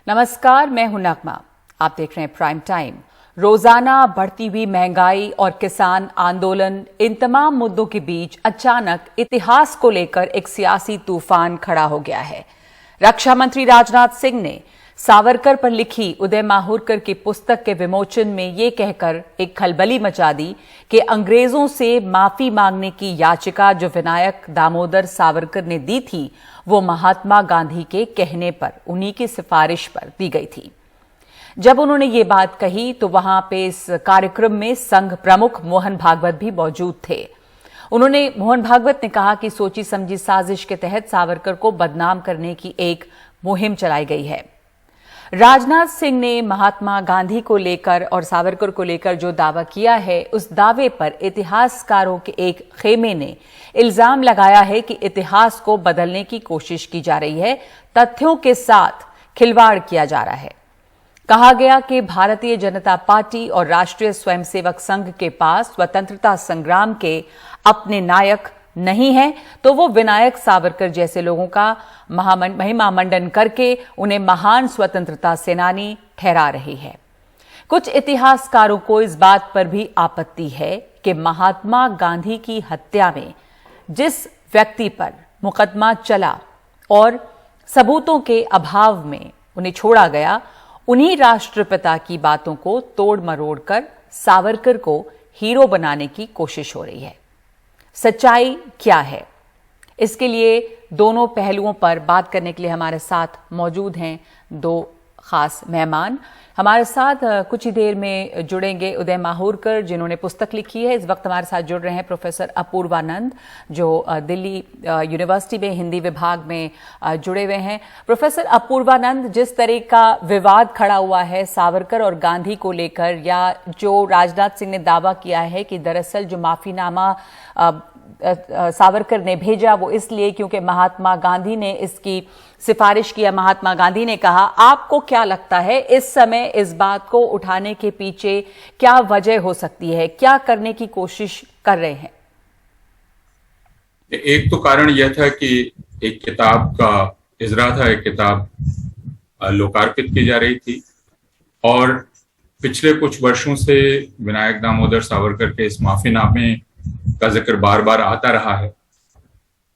नमस्कार, मैं हूं नगमा। आप देख रहे हैं प्राइम टाइम। रोजाना बढ़ती हुई महंगाई और किसान आंदोलन, इन तमाम मुद्दों के बीच अचानक इतिहास को लेकर एक सियासी तूफान खड़ा हो गया है। रक्षा मंत्री राजनाथ सिंह ने सावरकर पर लिखी उदय माहुरकर की पुस्तक के विमोचन में ये कहकर एक खलबली मचा दी कि अंग्रेजों से माफी मांगने की याचिका जो विनायक दामोदर सावरकर ने दी थी, वो महात्मा गांधी के कहने पर, उन्हीं की सिफारिश पर दी गई थी। जब उन्होंने ये बात कही तो वहां पे इस कार्यक्रम में संघ प्रमुख मोहन भागवत भी मौजूद थे। मोहन भागवत ने कहा कि सोची समझी साजिश के तहत सावरकर को बदनाम करने की एक मुहिम चलाई गई है। राजनाथ सिंह ने महात्मा गांधी को लेकर और सावरकर को लेकर जो दावा किया है, उस दावे पर इतिहासकारों के एक खेमे ने इल्जाम लगाया है कि इतिहास को बदलने की कोशिश की जा रही है, तथ्यों के साथ खिलवाड़ किया जा रहा है। कहा गया कि भारतीय जनता पार्टी और राष्ट्रीय स्वयंसेवक संघ के पास स्वतंत्रता संग्राम के अपने नायक नहीं है, तो वो विनायक सावरकर जैसे लोगों का महिमा मंडन करके उन्हें महान स्वतंत्रता सेनानी ठहरा रही है। कुछ इतिहासकारों को इस बात पर भी आपत्ति है कि महात्मा गांधी की हत्या में जिस व्यक्ति पर मुकदमा चला और सबूतों के अभाव में उन्हें छोड़ा गया, उन्हीं राष्ट्रपिता की बातों को तोड़ मरोड़ कर सावरकर को हीरो बनाने की कोशिश हो रही है। सच्चाई क्या है, इसके लिए दोनों पहलुओं पर बात करने के लिए हमारे साथ मौजूद हैं दो खास मेहमान। हमारे साथ कुछ ही देर में जुड़ेंगे उदय माहुरकर, जिन्होंने पुस्तक लिखी है। इस वक्त हमारे साथ जुड़ रहे हैं प्रोफेसर अपूर्वानंद, जो दिल्ली यूनिवर्सिटी में हिंदी विभाग में जुड़े हुए हैं। प्रोफेसर अपूर्वानंद, जिस तरह का विवाद खड़ा हुआ है सावरकर और गांधी को लेकर, या जो राजनाथ सिंह ने दावा किया है कि दरअसल जो माफीनामा सावरकर ने भेजा वो इसलिए क्योंकि महात्मा गांधी ने इसकी सिफारिश किया, महात्मा गांधी ने कहा, आपको क्या लगता है इस समय इस बात को उठाने के पीछे क्या वजह हो सकती है? क्या करने की कोशिश कर रहे हैं? एक तो कारण यह था कि एक किताब का इजरा था, एक किताब लोकार्पित की जा रही थी और पिछले कुछ वर्षों से विनायक दामोदर सावरकर के इस माफीनामे का जिक्र बार बार आता रहा है।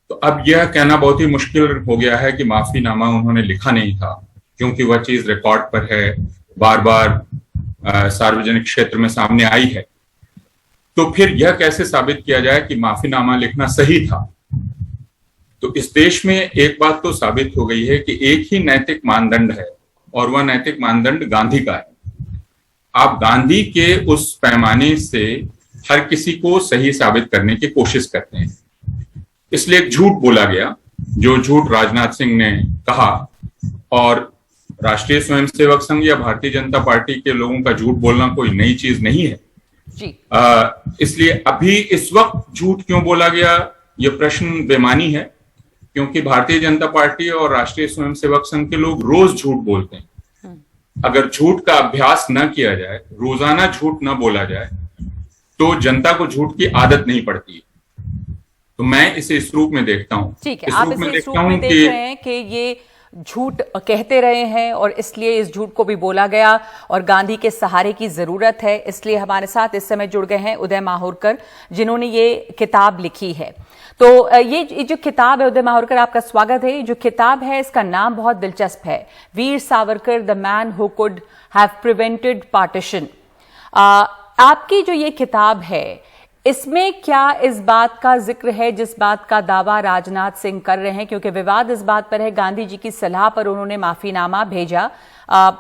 तो अब यह कहना बहुत ही मुश्किल हो गया है कि माफीनामा उन्होंने लिखा नहीं था, क्योंकि वह चीज रिकॉर्ड पर है, बार बार सार्वजनिक क्षेत्र में सामने आई है। तो फिर यह कैसे साबित किया जाए कि माफीनामा लिखना सही था? तो इस देश में एक बात तो साबित हो गई है कि एक ही नैतिक मानदंड है और वह नैतिक मानदंड गांधी का है। आप गांधी के उस पैमाने से हर किसी को सही साबित करने की कोशिश करते हैं। इसलिए एक झूठ बोला गया, जो झूठ राजनाथ सिंह ने कहा, और राष्ट्रीय स्वयंसेवक संघ या भारतीय जनता पार्टी के लोगों का झूठ बोलना कोई नई चीज नहीं है जी। इसलिए अभी इस वक्त झूठ क्यों बोला गया, यह प्रश्न बेमानी है, क्योंकि भारतीय जनता पार्टी और राष्ट्रीय स्वयंसेवक संघ के लोग रोज झूठ बोलते हैं। अगर झूठ का अभ्यास न किया जाए, रोजाना झूठ न बोला जाए, तो जनता को झूठ की आदत नहीं पड़ती है। तो मैं इसे इस रूप में देखता हूं। ठीक है, आप इसे इस रूप में देख रहे हैं कि ये झूठ कहते रहे हैं और इसलिए इस झूठ को भी बोला गया और गांधी के सहारे की जरूरत है। इसलिए हमारे साथ इस समय जुड़ गए हैं उदय माहुरकर, जिन्होंने ये किताब लिखी है। तो ये जो किताब है, उदय माहुरकर, आपका स्वागत है। जो किताब है, इसका नाम बहुत दिलचस्प है, Veer Savarkar, the man who could have prevented partition. आपकी जो ये किताब है, इसमें क्या इस बात का जिक्र है जिस बात का दावा राजनाथ सिंह कर रहे हैं? क्योंकि विवाद इस बात पर है, गांधी जी की सलाह पर उन्होंने माफीनामा भेजा।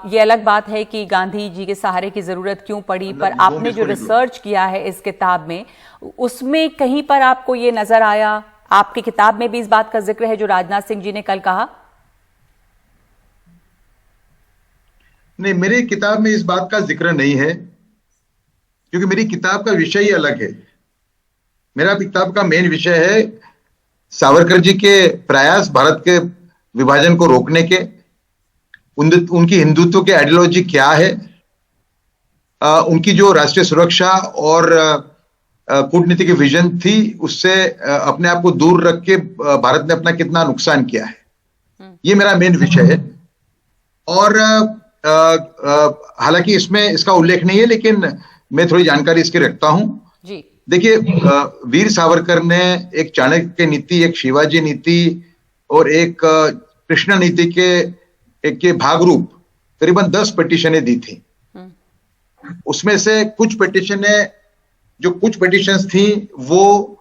ये अलग बात है कि गांधी जी के सहारे की जरूरत क्यों पड़ी, पर आपने जो रिसर्च किया है इस किताब में, उसमें कहीं पर आपको ये नजर आया, आपकी किताब में भी इस बात का जिक्र है जो राजनाथ सिंह जी ने कल कहा? नहीं, मेरी किताब में इस बात का जिक्र नहीं है, क्योंकि मेरी किताब का विषय ही अलग है। मेरा किताब का मेन विषय है सावरकर जी के प्रयास भारत के विभाजन को रोकने के, उनकी हिंदुत्व के आइडियोलॉजी क्या है, उनकी जो राष्ट्रीय सुरक्षा और कूटनीति की विजन थी, उससे अपने आप को दूर रख के भारत ने अपना कितना नुकसान किया है, ये मेरा मेन विषय है। और हालांकि इसमें इसका उल्लेख नहीं है, लेकिन मैं थोड़ी जानकारी इसकी रखता हूं जी। देखिए, वीर सावरकर ने एक चाणक्य नीति, एक शिवाजी नीति और एक कृष्ण नीति के भागरूप करीबन 10 पिटीशनें दी थी। उसमें से कुछ पिटीशंस थी वो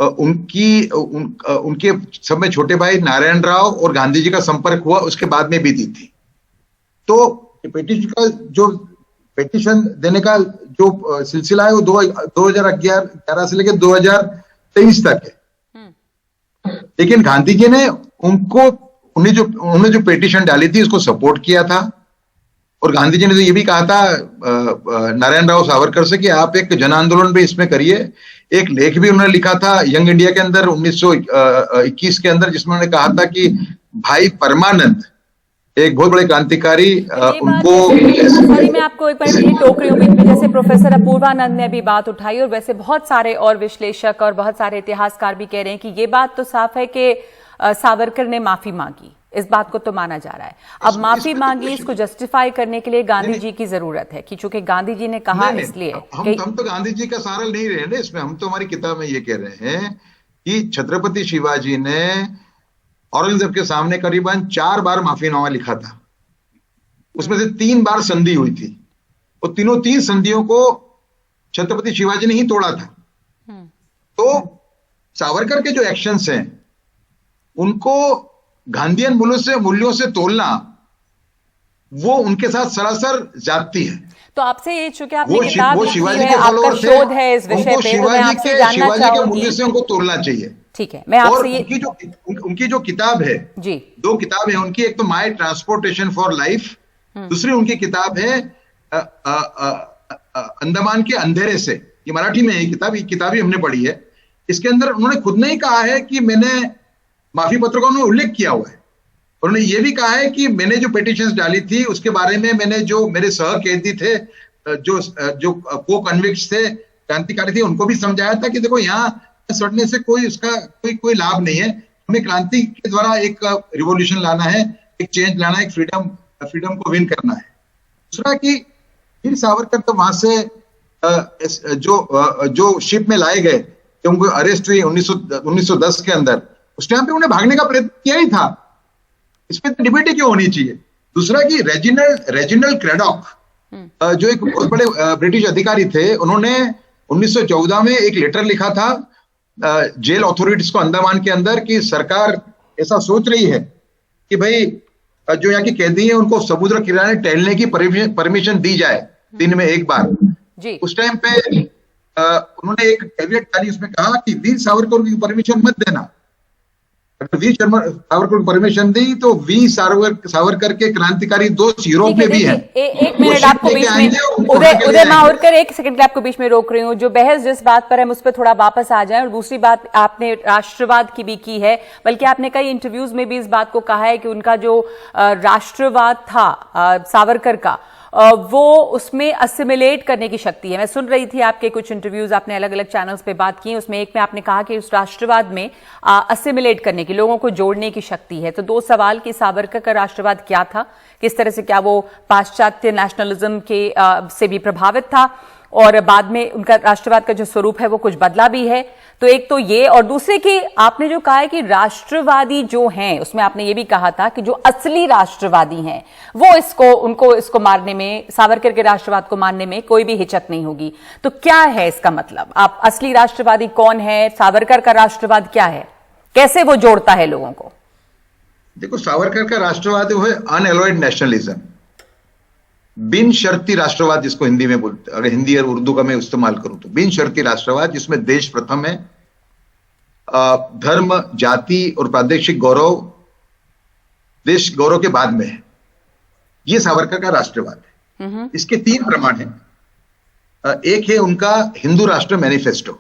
उनके सब में छोटे भाई नारायण राव और गांधी जी का संपर्क हुआ उसके बाद में भी दी थी। तो पिटीशन देने का जो सिलसिला है वो 2011 से लेकर 2023 तक है। लेकिन गांधी जी ने उन्होंने जो पिटीशन डाली थी उसको सपोर्ट किया था। और गांधी जी ने तो ये भी कहा था नारायण राव सावरकर से कि आप एक जन आंदोलन भी इसमें करिए। एक लेख भी उन्होंने लिखा था यंग इंडिया के अंदर 1921 के अंदर, जिसमें उन्होंने कहा था कि भाई परमानंद एक बहुत बड़े क्रांतिकारी उनको। सॉरी, मैं आपको एक बार टोक रही हूँ बीच में, जैसे प्रोफेसर अपूर्वानंद ने अभी बात उठाई और वैसे बहुत सारे और विश्लेषक और बहुत सारे इतिहासकार भी कह रहे हैं कि ये बात तो साफ है कि सावरकर ने माफी मांगी, इस बात को तो माना जा रहा है। अब माफी मांगी, इसको जस्टिफाई करने के लिए गांधी जी की जरूरत है कि चूंकि गांधी जी ने कहा, इसलिए हम तो गांधी जी का सहारा नहीं रहे ना इसमें। हम तो हमारी किताब में ये कह रहे हैं कि छत्रपति शिवाजी ने औरंगजेब के सामने करीबन 4 बार माफीनामा लिखा था। उसमें से 3 बार संधि हुई थी और तीन संधियों को छत्रपति शिवाजी ने ही तोड़ा था। तो सावरकर के जो एक्शंस हैं उनको गांधीयन मूल्यों से तोलना वो उनके साथ सरासर जाती है। तो आपसे ये, चूंकि आपने किताब लिखी है, आपका शोध है इस विषय पे, तो मैं आपसे जानना चाहूंगी। मूल्य से उनको तोलना चाहिए। ठीक है, मैं आपसे ये, उनकी जो किताब है जी, 2 किताब है उनकी। एक तो माय ट्रांसपोर्टेशन फॉर लाइफ, दूसरी उनकी किताब है अंडमान के अंधेरे से। ये मराठी में है किताब, ये किताब ही हमने पढ़ी है। इसके अंदर उन्होंने खुद ने ही कहा है कि मैंने माफी पत्र का उन्होंने उल्लेख किया हुआ है। उन्होंने ये भी कहा है कि मैंने जो पिटीशंस डाली थी उसके बारे में मैंने जो मेरे सह कैदी थे, जो को कन्विक्ट्स थे, क्रांतिकारी थे, उनको भी समझाया था कि देखो यहाँ सड़ने से कोई लाभ नहीं है। हमें क्रांति के द्वारा एक रिवॉल्यूशन लाना है, एक चेंज लाना है, एक फ्रीडम को विन करना है। दूसरा कि वीर सावरकर तो वहां से जो शिप में लाए गए, जो उनको अरेस्ट हुई 1910 के अंदर, उस टाइम पे उन्हें भागने का प्रयत्न किया ही था। इसमें तो डिबेट क्यों होनी चाहिए। दूसरा कि रेजिनल क्रैडॉक जो एक बहुत बड़े ब्रिटिश अधिकारी थे, उन्होंने 1914 में एक लेटर लिखा था जेल अथॉरिटीज को अंडमान के अंदर कि सरकार ऐसा सोच रही है कि भाई जो यहाँ के कैदी हैं उनको समुद्र किनारे टहलने की परमिशन दी जाए दिन में 1 बार जी। उस टाइम पे उन्होंने एक कैविएट डाली, उसमें कहा कि वीर सावरकर की परमिशन मत देना। अगर वीर सावरकर को परमिशन दी तो वीर सावरकर के क्रांतिकारी दोस्त यूरोप में भी हैं। एक मिनट आपको बीच में, उदय माहुरकर, एक सेकंड के आपको बीच में रोक रही हूँ। जो बहस जिस बात पर हम उस पर थोड़ा वापस आ जाएं। और दूसरी बात, आपने राष्ट्रवाद की भी की है, बल्कि आपने कई इंटरव्यूज में भी इस बात को कहा है कि उनका जो राष्ट्रवाद था सावरकर का, वो उसमें असिमिलेट करने की शक्ति है। मैं सुन रही थी आपके कुछ इंटरव्यूज, आपने अलग अलग चैनल्स पे बात की, उसमें एक में आपने कहा कि उस राष्ट्रवाद में असिमिलेट करने की, लोगों को जोड़ने की शक्ति है। तो 2 सवाल कि सावरकर का राष्ट्रवाद क्या था, किस तरह से, क्या वो पाश्चात्य नेशनलिज्म के से भी प्रभावित था, और बाद में उनका राष्ट्रवाद का जो स्वरूप है वो कुछ बदला भी है। तो एक तो ये, और दूसरे कि आपने जो कहा है कि राष्ट्रवादी जो हैं, उसमें आपने ये भी कहा था कि जो असली राष्ट्रवादी हैं वो इसको मारने में, सावरकर के राष्ट्रवाद को मारने में कोई भी हिचक नहीं होगी। तो क्या है इसका मतलब? आप असली राष्ट्रवादी कौन है? सावरकर का राष्ट्रवाद क्या है? कैसे वो जोड़ता है लोगों को? देखो, सावरकर का राष्ट्रवाद वो है अनएलॉयड नेशनलिज्म, बिन शर्ती राष्ट्रवाद जिसको हिंदी में बोलते, अगर हिंदी और उर्दू का मैं इस्तेमाल करूं तो बिन शर्ती राष्ट्रवाद, जिसमें देश प्रथम है, धर्म, जाति और प्रादेशिक गौरव देश गौरव के बाद में है। ये सावरकर का राष्ट्रवाद है। इसके 3 प्रमाण हैं। एक है उनका हिंदू राष्ट्र मैनिफेस्टो।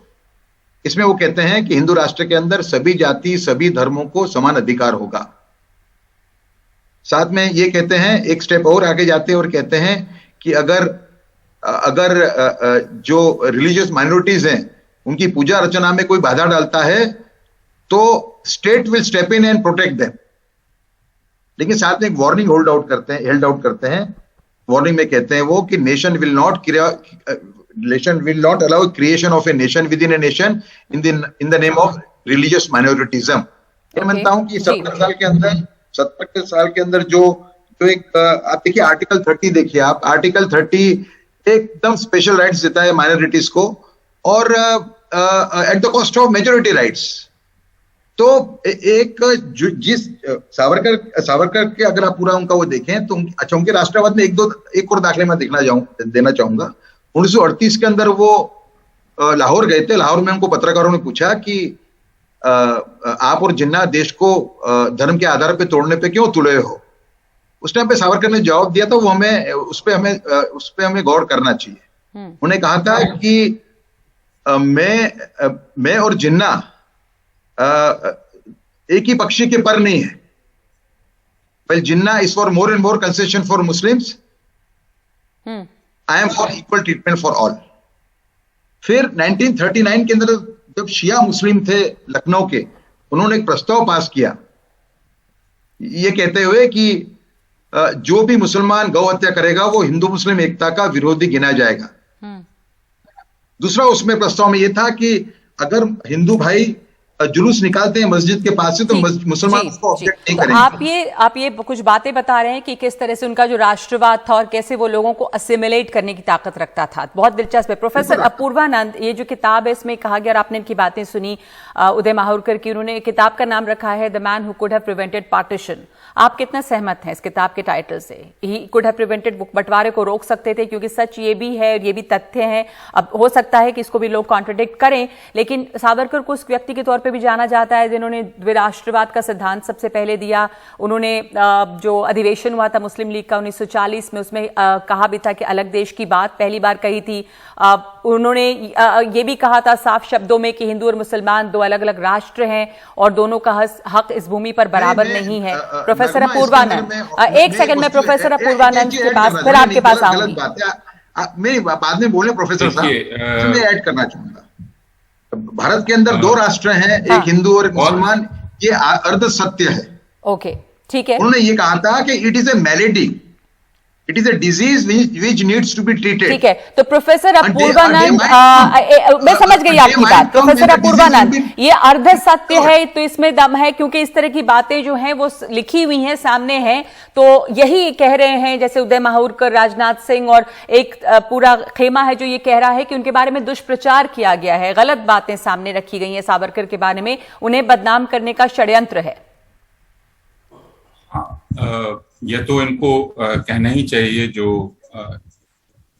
इसमें वो कहते हैं कि हिंदू राष्ट्र के अंदर सभी जाति, सभी धर्मों को समान अधिकार होगा। साथ में ये कहते हैं, एक स्टेप और आगे जाते हैं और कहते हैं कि अगर जो रिलीजियस माइनॉरिटीज हैं उनकी पूजा अर्चना में कोई बाधा डालता है तो state will step in and protect them. लेकिन साथ में एक वार्निंग हेल्ड आउट करते हैं। वार्निंग में कहते हैं वो कि nation will not allow creation of a nation with a nation in the name of religious minoritism. मैं मानता हूं कि 70 साल के अंदर जो एक आप देखिए आर्टिकल 30, देखिए आप आर्टिकल 30 एकदम स्पेशल राइट्स देता है माइनॉरिटीज को, और at the cost of majority rights. तो एक जिस सावरकर के अगर आप पूरा उनका वो देखें तो अच्छा, उनके राष्ट्रवाद में एक और दाखले मैं देना चाहूंगा। 1938 के अंदर वो लाहौर गए थे। लाहौर में उनको पत्रकारों ने पूछा कि आप और जिन्ना देश को धर्म के आधार पे तोड़ने पे क्यों तुले हो। उस टाइम पे सावरकर ने जवाब दिया था, वो उस पे हमें गौर करना चाहिए। उन्होंने कहा था कि मैं और जिन्ना एक ही पक्षी के पर नहीं है। Well, Jinnah is for more and more concession for Muslims, I am for equal treatment for all. फिर 1939 के अंदर जब शिया मुस्लिम थे लखनऊ के, उन्होंने एक प्रस्ताव पास किया ये कहते हुए कि जो भी मुसलमान गौ हत्या करेगा वो हिंदू मुस्लिम एकता का विरोधी गिना जाएगा। दूसरा उसमें प्रस्ताव में यह था कि अगर हिंदू भाई जुलूस निकालते हैं मस्जिद के पास से तो मुसलमान उसको ऑब्जेक्ट नहीं करेंगे। आप ये कुछ बातें बता रहे हैं कि किस तरह से उनका जो राष्ट्रवाद था और कैसे वो लोगों को असिमिलेट करने की ताकत रखता था। बहुत दिलचस्प है। प्रोफेसर अपूर्वानंद, ये जो किताब है इसमें कहा गया और आपने इनकी बातें सुनी उदय माहुरकर की, उन्होंने किताब का नाम रखा है the man who could have prevented partition. आप कितना सहमत हैं इस किताब के टाइटल से? ही कुड हैव प्रिवेंटेड, बंटवारे को रोक सकते थे, क्योंकि सच ये भी है और ये भी तथ्य है। अब हो सकता है कि इसको भी लोग कॉन्ट्रडिक्ट करें, लेकिन सावरकर को उस व्यक्ति के तौर पे भी जाना जाता है जिन्होंने द्विराष्ट्रवाद का सिद्धांत सबसे पहले दिया। उन्होंने जो अधिवेशन हुआ था मुस्लिम लीग का 1940 में, उसमें कहा भी था कि अलग देश की बात पहली बार कही थी। उन्होंने ये भी कहा था साफ शब्दों में कि हिंदू और मुसलमान दो अलग अलग राष्ट्र हैं और दोनों का हक इस भूमि पर बराबर नहीं है। प्रोफेसर अपूर्वानंद, एक सेकंड में प्रोफेसर अपूर्वानंद के पास, फिर आपके पास आऊंगी। मेरी बाद में बोले प्रोफेसर साहब, मैं ऐड करना चाहूंगा। भारत के अंदर दो राष्ट्र हैं, एक हिंदू और एक मुसलमान, ये अर्ध सत्य है। ओके, ठीक है। उन्होंने ये कहा था कि it is a malady, it is a disease which needs to be treated. ठीक है, तो प्रोफेसर अपूर्वानंद, मैं समझ गई आपकी बात। प्रोफेसर अपूर्वानंद, ये अर्ध सत्य है तो इसमें दम है, क्योंकि इस तरह की बातें जो हैं वो लिखी हुई हैं, सामने हैं, तो यही कह रहे हैं जैसे उदय माहुरकर, राजनाथ सिंह और एक पूरा खेमा है जो ये कह रहा है कि उनके बारे में दुष्प्रचार किया गया है, गलत बातें सामने रखी गई हैं सावरकर के बारे में, उन्हें बदनाम करने का षड्यंत्र है। हाँ, यह तो इनको कहना ही चाहिए, जो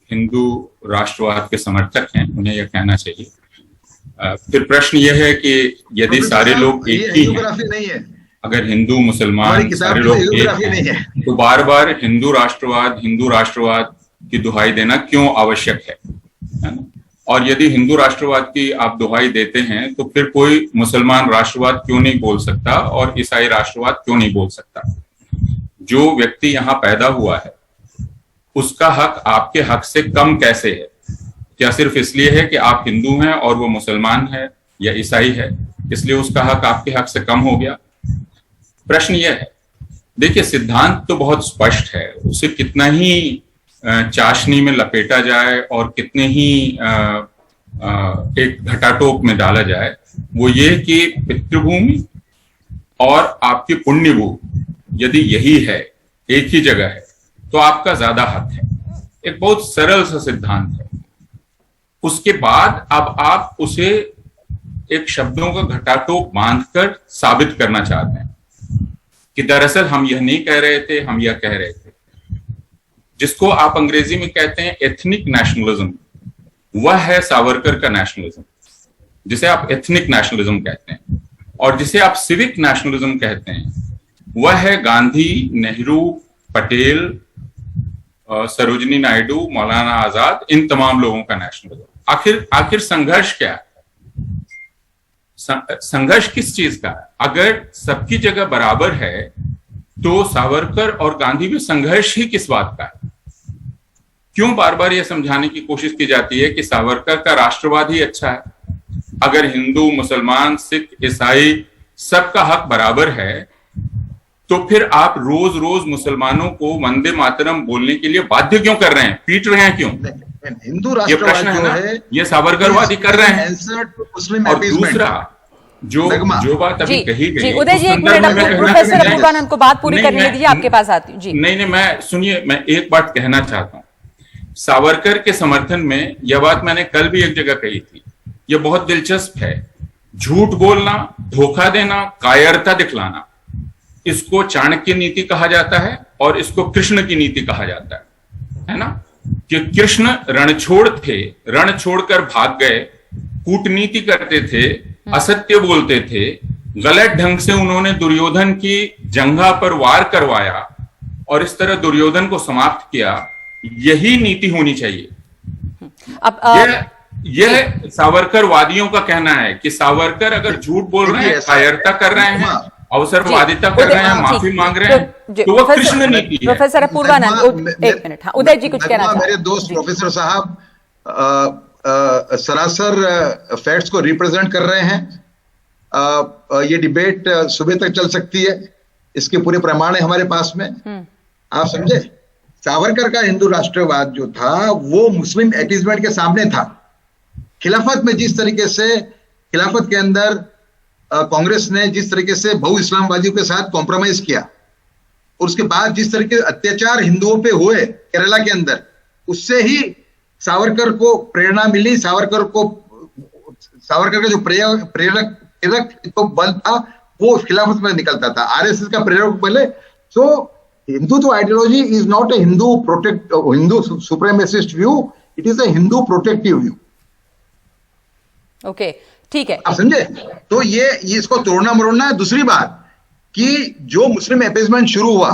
हिंदू राष्ट्रवाद के समर्थक हैं उन्हें यह कहना चाहिए। फिर प्रश्न यह है कि यदि सारे लोग एक ही हैं, अगर हिंदू मुसलमान सारे लोग एक हैं, तो बार बार हिंदू राष्ट्रवाद की दुहाई देना क्यों आवश्यक है ना? और यदि हिंदू राष्ट्रवाद की आप दुहाई देते हैं तो फिर कोई मुसलमान राष्ट्रवाद क्यों नहीं बोल सकता और ईसाई राष्ट्रवाद क्यों नहीं बोल सकता? जो व्यक्ति यहाँ पैदा हुआ है उसका हक आपके हक से कम कैसे है? क्या सिर्फ इसलिए है कि आप हिंदू हैं और वो मुसलमान है या ईसाई है, इसलिए उसका हक आपके हक से कम हो गया? प्रश्न यह है, देखिए सिद्धांत तो बहुत स्पष्ट है, उसे कितना ही चाशनी में लपेटा जाए और कितने ही एक घटाटोप में डाला जाए, वो ये कि पितृभूमि और आपकी पुण्यभूमि यदि यही है, एक ही जगह है, तो आपका ज्यादा हक है। एक बहुत सरल सा सिद्धांत है। उसके बाद अब आप उसे एक शब्दों का घटाटोप बांधकर साबित करना चाहते हैं कि दरअसल हम यह नहीं कह रहे थे, हम यह कह रहे थे। जिसको आप अंग्रेजी में कहते हैं एथनिक नेशनलिज्म, वह है सावरकर का नेशनलिज्म, जिसे आप एथनिक नेशनलिज्म कहते हैं। और जिसे आप सिविक नेशनलिज्म कहते हैं, वह है गांधी, नेहरू, पटेल, सरोजिनी नायडू, मौलाना आजाद, इन तमाम लोगों का नेशनलिज्म। आखिर संघर्ष क्या है? संघर्ष किस चीज का है? अगर सबकी जगह बराबर है तो सावरकर और गांधी में संघर्ष ही किस बात का है? क्यों बार बार यह समझाने की कोशिश की जाती है कि सावरकर का राष्ट्रवाद ही अच्छा है? अगर हिंदू, मुसलमान, सिख, ईसाई सबका हक बराबर है तो फिर आप रोज रोज मुसलमानों को वंदे मातरम बोलने के लिए बाध्य क्यों कर रहे हैं, पीट रहे हैं क्यों? हिंदू राष्ट्रवाद जो है ये सावरकरवादी कर रहे हैं। और दूसरा जो बात अभी कही गई, उदय जी एक मिनट, प्रोफेसर अपूर्वानंद को बात पूरी करने दीजिए, आपके पास आती हूँ जी। नहीं, मैं सुनिए, मैं एक बात कहना चाहता हूँ। सावरकर के समर्थन में यह बात मैंने कल भी एक जगह कही थी, यह बहुत दिलचस्प है। झूठ बोलना, धोखा देना, कायरता दिखलाना, इसको चाणक्य नीति कहा जाता है और इसको कृष्ण की नीति कहा जाता है ना? कि कृष्ण रणछोड़ थे, रण छोड़कर भाग गए, कूटनीति करते थे, असत्य बोलते थे, गलत ढंग से उन्होंने दुर्योधन की जंघा पर वार करवाया और इस तरह दुर्योधन को समाप्त किया। यही नीति होनी चाहिए। अब यह सावरकर वादियों का कहना है कि सावरकर अगर झूठ बोल रहे हैं, कायरता कर रहे हैं, अवसरवादिता कर रहे हैं, माफी मांग रहे हैं, तो वह कृष्ण नीति है। प्रोफेसर अपूर्वानंद एक मिनट, हाँ उदय जी कुछ कहना चाहते हैं। मेरे दोस्त प्रोफेसर साहब सरासर फैक्ट्स को रिप्रेजेंट कर रहे हैं। ये डिबेट सुबह तक चल सकती है, इसके पूरे प्रमाण है हमारे पास में। आप समझे, सावरकर का हिंदू राष्ट्रवाद जो था वो मुस्लिम अपीसमेंट के सामने था। खिलाफत में जिस तरीके से खिलाफत के अंदर कांग्रेस ने जिस तरीके से बहु इस्लामवादियों के साथ कॉम्प्रोमाइज किया, और उसके बाद जिस तरीके से अत्याचार हिंदुओं पे हुए केरला के अंदर, उससे ही सावरकर को प्रेरणा मिली। सावरकर का जो प्रेरक तो बल था वो खिलाफत में निकलता था, आरएसएस का प्रेरक पहले। So Hindutva ideology is not a Hindu supremacist view, it is a Hindu protective view. Okay, ठीक है, आप समझे? तो ये इसको तोड़ना मरोड़ना है। दूसरी बात कि जो मुस्लिम अपीसमेंट शुरू हुआ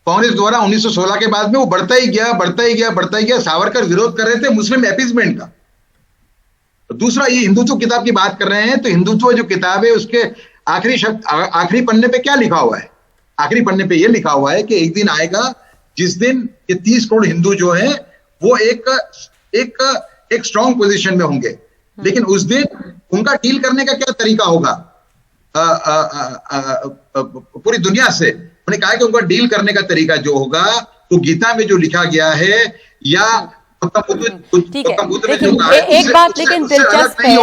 कांग्रेस द्वारा 1916 के बाद में, वो बढ़ता ही गया। सावरकर विरोध कर रहे थे मुस्लिम अपीसमेंट का। दूसरा, ये हिंदुत्व किताब की बात कर रहे हैं, तो हिंदुत्व जो किताब है उसके आखिरी पन्ने पे क्या लिखा हुआ है? आखिरी पन्ने पे ये लिखा हुआ है कि एक दिन आएगा जिस दिन ये 30 करोड़ हिंदू जो है वो एक स्ट्रांग पोजीशन में होंगे, लेकिन उस दिन उनका डील करने का क्या तरीका होगा पूरी दुनिया से। उन्होंने कहा कि उनका डील करने का तरीका जो होगा वो गीता में जो लिखा गया है या ठीक है। देखिए एक बात लेकिन दिलचस्प है,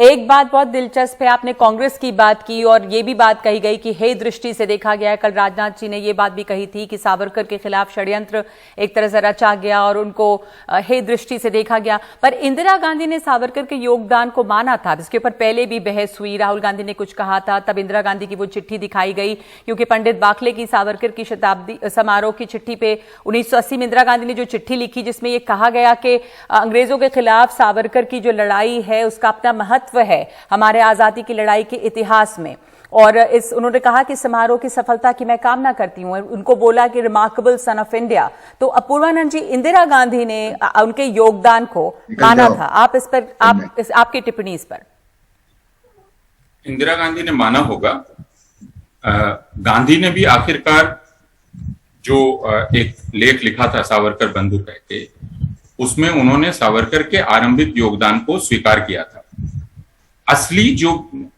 एक बात बहुत दिलचस्प है, आपने कांग्रेस की बात की और ये भी बात कही गई कि हे दृष्टि से देखा गया है। कल राजनाथ जी ने ये बात भी कही थी कि सावरकर के खिलाफ षड्यंत्र एक तरह से रचा गया और उनको हे दृष्टि से देखा गया। पर इंदिरा गांधी ने सावरकर के योगदान को माना था, इसके ऊपर पहले भी बहस हुई, राहुल गांधी ने कुछ कहा था, तब इंदिरा गांधी की वो चिट्ठी दिखाई गई, क्योंकि पंडित बाखले की सावरकर की शताब्दी समारोह की चिट्ठी पे 1980 में इंदिरा गांधी ने जो चिट्ठी लिखी जिसमें ये कहा गया कि अंग्रेजों के खिलाफ सावरकर की जो लड़ाई है उसका अपना महत्व है हमारे आजादी की लड़ाई के इतिहास में। और उन्होंने कहा कि समारोह की सफलता की मैं कामना करती हूं। उनको बोला कि रिमार्केबल सन ऑफ इंडिया। तो अपूर्वानंद जी, इंदिरा गांधी ने उनके योगदान को माना था, आप इस पर आपकी टिप्पणी इस पर? इंदिरा गांधी ने माना होगा। गांधी ने भी आखिरकार जो एक लेख लिखा था सावरकर बंधु कह के, उसमें उन्होंने सावरकर के आरंभिक योगदान को स्वीकार किया था। असली जो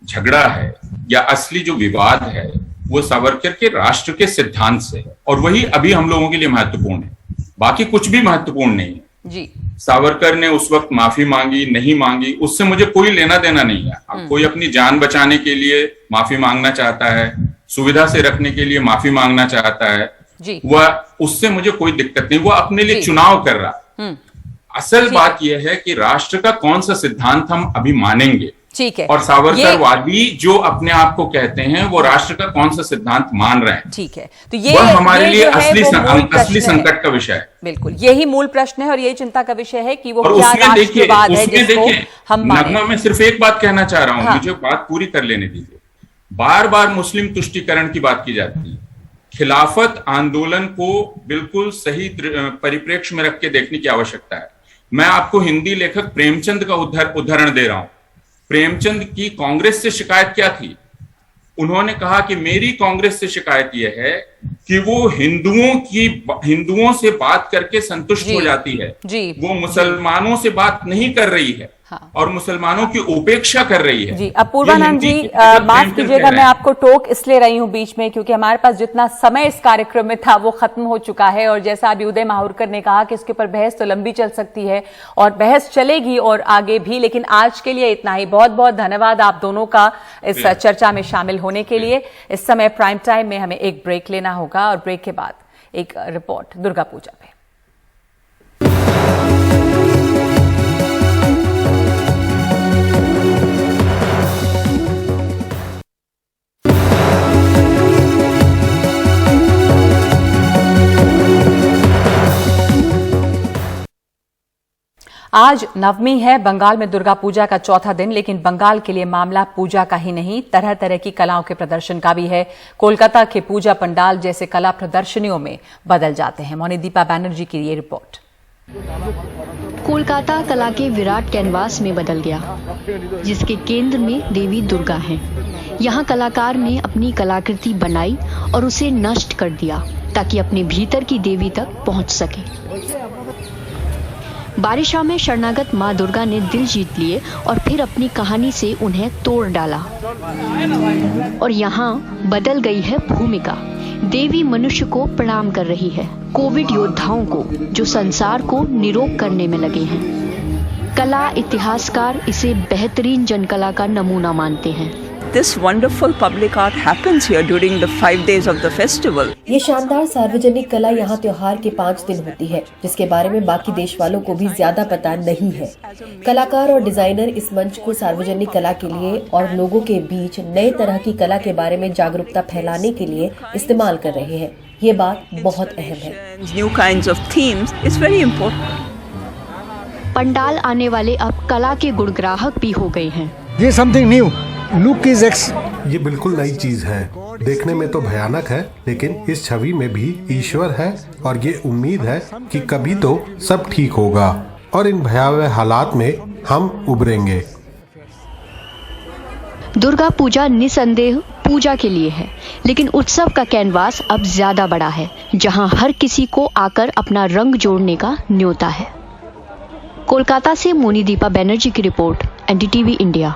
झगड़ा है या असली जो विवाद है वो सावरकर के राष्ट्र के सिद्धांत से है, और वही अभी हम लोगों के लिए महत्वपूर्ण है, बाकी कुछ भी महत्वपूर्ण नहीं है जी। सावरकर ने उस वक्त माफी मांगी नहीं मांगी, उससे मुझे कोई लेना देना नहीं है। अब कोई अपनी जान बचाने के लिए माफी मांगना चाहता है, सुविधा से रखने के लिए माफी मांगना चाहता है, वह उससे मुझे कोई दिक्कत नहीं, वो अपने लिए चुनाव कर रहा। असल बात यह है कि राष्ट्र का कौन सा सिद्धांत हम अभी मानेंगे, ठीक है। और सावरकरवादी जो अपने आप को कहते हैं वो राष्ट्र का कौन सा सिद्धांत मान रहे हैं, ठीक है। तो ये हमारे लिए असली संकट का विषय है। बिल्कुल, यही मूल प्रश्न है और यही चिंता का विषय है कि वो क्या राष्ट्रवाद है जिसको हम माने। नगमा, मैं सिर्फ एक बात कहना चाह रहा हूं, मुझे बात पूरी कर लेने दीजिए। बार बार मुस्लिम तुष्टीकरण की बात की जाती है। खिलाफत आंदोलन को बिल्कुल सही परिप्रेक्ष्य में रख के देखने की आवश्यकता है। मैं आपको हिंदी लेखक प्रेमचंद का उदाहरण दे रहा हूं। प्रेमचंद की कांग्रेस से शिकायत क्या थी? उन्होंने कहा कि मेरी कांग्रेस से शिकायत यह है कि वो हिंदुओं से बात करके संतुष्ट हो जाती है जी, वो मुसलमानों से बात नहीं कर रही है। हाँ। और मुसलमानों की उपेक्षा कर रही है। जी, अपूर्वानंद जी माफ कीजिएगा, मैं आपको टोक इसलिए रही हूं बीच में क्योंकि हमारे पास जितना समय इस कार्यक्रम में था वो खत्म हो चुका है, और जैसा अभी उदय माहुरकर ने कहा कि इसके ऊपर बहस तो लंबी चल सकती है और बहस चलेगी और आगे भी, लेकिन आज के लिए इतना ही। बहुत बहुत धन्यवाद आप दोनों का इस चर्चा में शामिल होने के लिए। इस समय प्राइम टाइम में हमें एक ब्रेक लेना होगा और ब्रेक के बाद एक रिपोर्ट दुर्गा पूजा पे। आज नवमी है, बंगाल में दुर्गा पूजा का चौथा दिन, लेकिन बंगाल के लिए मामला पूजा का ही नहीं, तरह तरह की कलाओं के प्रदर्शन का भी है। कोलकाता के पूजा पंडाल जैसे कला प्रदर्शनियों में बदल जाते हैं। मोनिदीपा बैनर्जी की ये रिपोर्ट। कोलकाता कला के विराट कैनवास में बदल गया, जिसके केंद्र में देवी दुर्गा हैं। यहाँ कलाकार ने अपनी कलाकृति बनाई और उसे नष्ट कर दिया ताकि अपने भीतर की देवी तक पहुंच सके। बारिशा में शरणागत मां दुर्गा ने दिल जीत लिए और फिर अपनी कहानी से उन्हें तोड़ डाला। और यहाँ बदल गई है भूमिका। देवी मनुष्य को प्रणाम कर रही है, कोविड योद्धाओं को जो संसार को निरोग करने में लगे हैं। कला इतिहासकार इसे बेहतरीन जनकला का नमूना मानते हैं। This wonderful public art happens here during the 5 days of the festival. ये शानदार सार्वजनिक कला यहाँ त्योहार के 5 दिन होती है, जिसके बारे में बाकी देश वालों को भी ज्यादा पता नहीं है। कलाकार और डिजाइनर इस मंच को सार्वजनिक कला के लिए और लोगों के बीच नए तरह की कला के बारे में जागरूकता फैलाने के लिए इस्तेमाल कर रहे हैं। ये बात बहुत अहम है। New kinds of themes is very important. Pandal आने वाले अब कला के गुणग्राहक भी हो गए हैं। ये something new look is x. ये बिल्कुल नई चीज है, देखने में तो भयानक है लेकिन इस छवि में भी ईश्वर है और ये उम्मीद है कि कभी तो सब ठीक होगा और इन भयावह हालात में हम उभरेंगे। दुर्गा पूजा निसंदेह पूजा के लिए है, लेकिन उत्सव का कैनवास अब ज्यादा बड़ा है, जहां हर किसी को आकर अपना रंग जोड़ने का न्योता है। कोलकाता से मोनिदीपा बैनर्जी की रिपोर्ट, एनडीटीवी इंडिया।